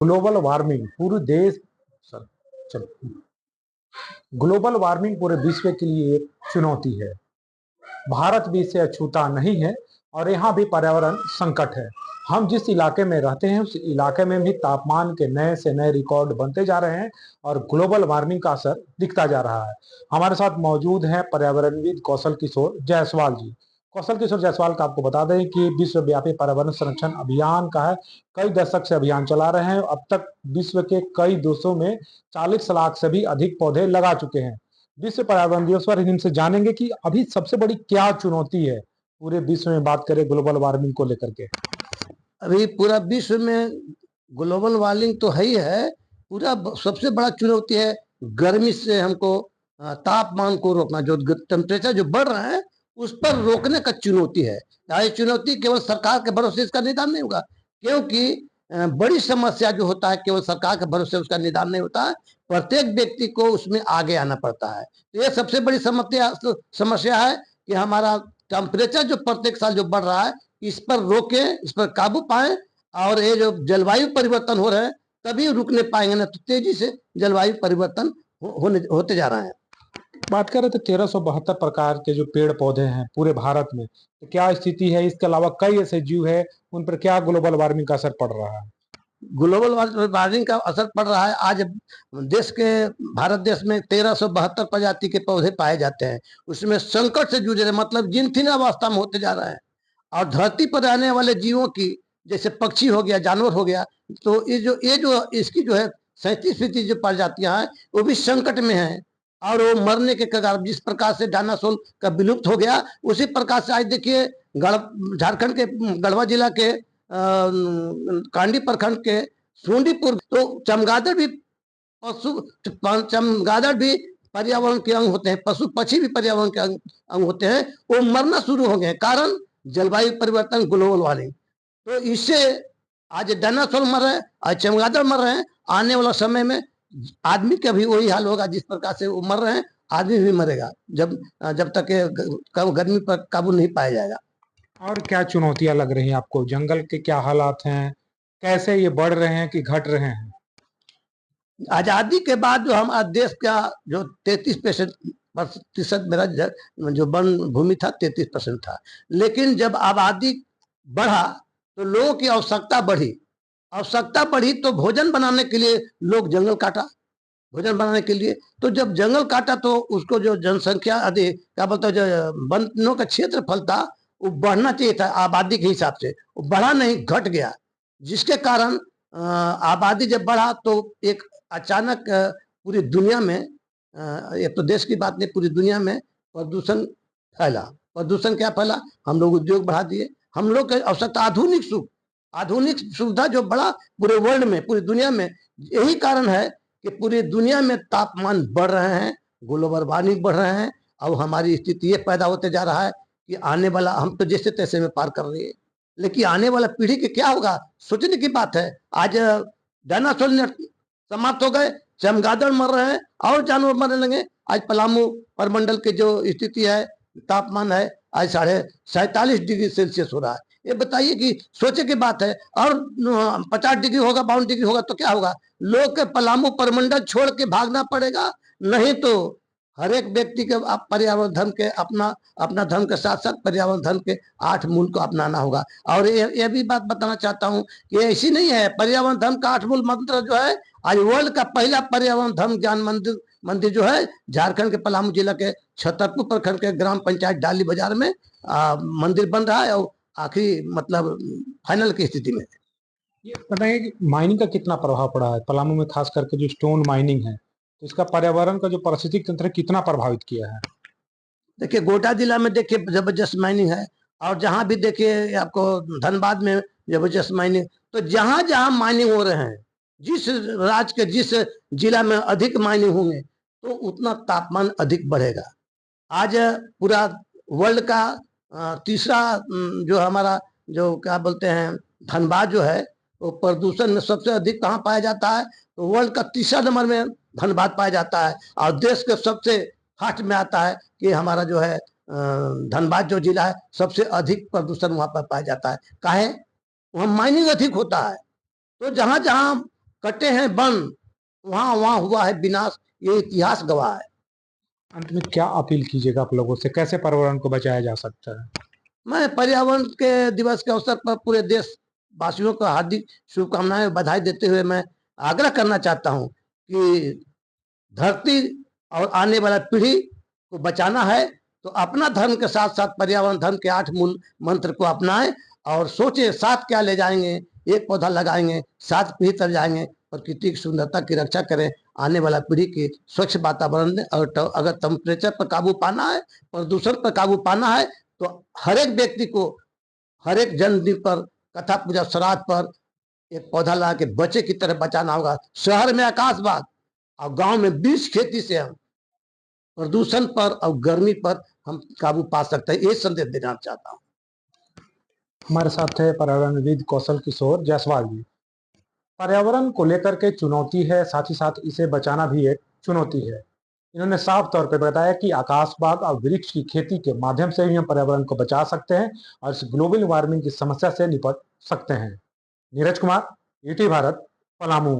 Global warming पूरे देश sir चलो ग्लोबल वार्मिंग पूरे विश्व के लिए एक चुनौती है। भारत भी इससे अछूता नहीं है और यहाँ भी पर्यावरण संकट है। हम जिस इलाके में रहते हैं उस इलाके में भी तापमान के नए से नए रिकॉर्ड बनते जा रहे हैं और ग्लोबल वार्मिंग का असर दिखता जा रहा है। हमारे साथ मौजूद हैं पर्यावरणविद कौशल किशोर जायसवाल जी। कौशल किशोर जायसवाल का आपको बता दें कि विश्वव्यापी पर्यावरण संरक्षण अभियान का है, कई दशक से अभियान चला रहे हैं। अब तक विश्व के कई देशों में 40 लाख से भी अधिक पौधे लगा चुके हैं। विश्व पर्यावरण दिवस पर इनसे जानेंगे कि अभी सबसे बड़ी क्या चुनौती है पूरे विश्व में, बात करें ग्लोबल वार्मिंग को लेकर के। अभी पूरा विश्व में ग्लोबल वार्मिंग तो है ही है। पूरा सबसे बड़ा चुनौती है गर्मी से हमको तापमान को रोकना, जो टेम्परेचर जो बढ़ रहा है उस पर रोकने का चुनौती है। ये चुनौती केवल सरकार के भरोसे इसका निदान नहीं होगा, क्योंकि बड़ी समस्या जो होता है केवल सरकार के भरोसे उसका निदान नहीं होता है, प्रत्येक व्यक्ति को उसमें आगे आना पड़ता है। तो ये सबसे बड़ी समस्या है कि हमारा टेम्परेचर जो प्रत्येक साल जो बढ़ रहा है इस पर रोके, इस पर काबू पाए। और ये जो जलवायु परिवर्तन हो रहे हैं तभी रुकने पाएंगे, ना तो तेजी से जलवायु परिवर्तन होते जा रहे हैं। बात करें तो 1372 प्रकार के जो पेड़ पौधे हैं पूरे भारत में, तो क्या स्थिति है? इसके अलावा कई ऐसे जीव है, उन पर क्या ग्लोबल वार्मिंग का असर पड़ रहा है? ग्लोबल वार्मिंग का असर पड़ रहा है। आज भारत देश में 1372 प्रजाति के पौधे पाए जाते हैं। उसमें संकट से जूझ रहे, मतलब जिनथी अवस्था में होते जा रहे हैं। और धरती पर रहने वाले जीवों की, जैसे पक्षी हो गया, जानवर हो गया, तो ये जो इसकी जो है 37 जो प्रजातियां हैं वो भी संकट में हैं और वो मरने के कगार। जिस प्रकार से डायनासोर का विलुप्त हो गया, उसी प्रकार से आज देखिए झारखंड के गढ़वा जिला के कांडी प्रखंड के सूंडीपुर, तो चमगादड़ भी चमगादड़ भी पर्यावरण के अंग होते हैं, पशु पक्षी भी पर्यावरण के अंग होते हैं। वो मरना शुरू हो गए, कारण जलवायु परिवर्तन, ग्लोबल वार्मिंग। तो इससे आज डायनासोर मर रहे हैं, आज चमगादड़ मर रहे हैं। आने वाला समय में आदमी का भी वही हाल होगा, जिस प्रकार से वो मर रहे हैं आदमी भी मरेगा, जब तक गर्मी पर काबू नहीं पाया जाएगा। और क्या चुनौतियां लग रही हैं आपको? जंगल के क्या हालात हैं? कैसे ये बढ़ रहे हैं कि घट रहे हैं? आजादी के बाद जो हमारा देश का जो 33% मेरा जो वन भूमि था 33% था, लेकिन जब आबादी बढ़ा तो लोगों की आवश्यकता बढ़ी तो भोजन बनाने के लिए लोग जंगल काटा, भोजन बनाने के लिए। तो जब जंगल काटा तो उसको जो जनसंख्या अधिक, क्या बोलते हैं, जो वनों का क्षेत्रफल था वो बढ़ना चाहिए था आबादी के हिसाब से, वो बढ़ा नहीं, घट गया। जिसके कारण आबादी जब बढ़ा तो एक अचानक पूरी दुनिया में, ये तो देश की बात नहीं, पूरी दुनिया में प्रदूषण फैला। प्रदूषण क्या फैला? हम लोग उद्योग बढ़ा दिए, हम लोग के आवश्यकता आधुनिक सुविधा जो बढ़ा पूरे वर्ल्ड में, पूरी दुनिया में। यही कारण है कि पूरी दुनिया में तापमान बढ़ रहे हैं, ग्लोबल वार्मिंग बढ़ रहे हैं। अब हमारी स्थिति ये पैदा होते जा रहा है कि आने वाला, हम तो जैसे तैसे में पार कर रहे हैं, लेकिन आने वाला पीढ़ी के क्या होगा, सोचने की बात है। आज डायनासोर ने समाप्त हो गए, चमगादड़ मर रहे हैं और जानवर मरने लगे। आज पलामू परमंडल की जो स्थिति है, तापमान है आज 47.5 डिग्री सेल्सियस हो रहा है। ये बताइए कि सोचे की बात है। और 50 डिग्री होगा, 52 डिग्री होगा तो क्या होगा? लोग के पलामू परमंडल छोड़ के भागना पड़ेगा, नहीं तो हर एक व्यक्ति के आप पर्यावरण धर्म के अपना धर्म के साथ साथ पर्यावरण धर्म के 8 मूल को अपनाना होगा। और ये भी बात बताना चाहता हूँ कि ऐसी नहीं है, पर्यावरण धर्म का 8 मूल मंत्र जो है, आज वर्ल्ड का पहला पर्यावरण धर्म ज्ञान मंदिर जो है झारखंड के पलामू जिला के छतरपुर प्रखंड के ग्राम पंचायत डाली बाजार में मंदिर बन रहा है, और आखिरी मतलब फाइनल की स्थिति में। ये बताइए कि माइनिंग का कितना प्रभाव पड़ा है पलामू में, खास करके जो स्टोन माइनिंग है, तो इसका पर्यावरण का जो पारिस्थितिक तंत्र है कितना प्रभावित किया है? देखिए गोड्डा जिला में देखिए जबरदस्त माइनिंग है, और जहां भी देखिए आपको धनबाद में जबरदस्त माइनिंग। तो जहां जहां माइनिंग हो रहे हैं, जिस राज्य के जिस जिला में अधिक माइनिंग होंगे तो उतना तापमान अधिक बढ़ेगा। आज पूरा वर्ल्ड का तीसरा जो हमारा जो क्या बोलते हैं धनबाद जो है, वो प्रदूषण में सबसे अधिक कहाँ पाया जाता है? तो वर्ल्ड का तीसरा नंबर में धनबाद पाया जाता है। और देश के सबसे हाथ में आता है कि हमारा जो है धनबाद जो जिला है सबसे अधिक प्रदूषण वहां पर पाया जाता है। काहे? वहां माइनिंग अधिक होता है। तो जहां जहां कटे हैं वन, वहां वहां हुआ है विनाश, ये इतिहास गवाह है। अंत में क्या अपील कीजिएगा आप लोगों से, कैसे पर्यावरण को बचाया जा सकता है? मैं पर्यावरण के दिवस के अवसर पर पूरे देश वासियों को हार्दिक शुभकामनाएं बधाई देते हुए मैं आग्रह करना चाहता हूं कि धरती और आने वाला पीढ़ी को बचाना है तो अपना धर्म के साथ साथ पर्यावरण धर्म के 8 मूल मंत्र को अपनाएं और सोचे साथ क्या ले जाएंगे, एक पौधा लगाएंगे, 7 पीढ़ी तक जाएंगे, प्रकृति की सुंदरता की रक्षा करें, आने वाला पीढ़ी की स्वच्छ वातावरण दें। और अगर टेम्परेचर पर काबू पाना है, प्रदूषण पर काबू पाना है, तो हर एक व्यक्ति को हर एक जन्मदिन पर, कथा पूजा श्राद्ध पर एक पौधा लगा के बच्चे की तरह बचाना होगा। शहर में आकाशबाग और गांव में बीज खेती से हम प्रदूषण पर और गर्मी पर हम काबू पा सकते हैं, ये संदेश देना चाहता हूँ। हमारे साथ है पर्यावरणविद कौशल किशोर जायसवाल जी। पर्यावरण को लेकर के चुनौती है, साथ ही साथ इसे बचाना भी एक चुनौती है। इन्होंने साफ तौर पे बताया कि आकाशबाग और वृक्ष की खेती के माध्यम से भी हम पर्यावरण को बचा सकते हैं और इस ग्लोबल वार्मिंग की समस्या से निपट सकते हैं। नीरज कुमार, ईटी भारत, पलामू।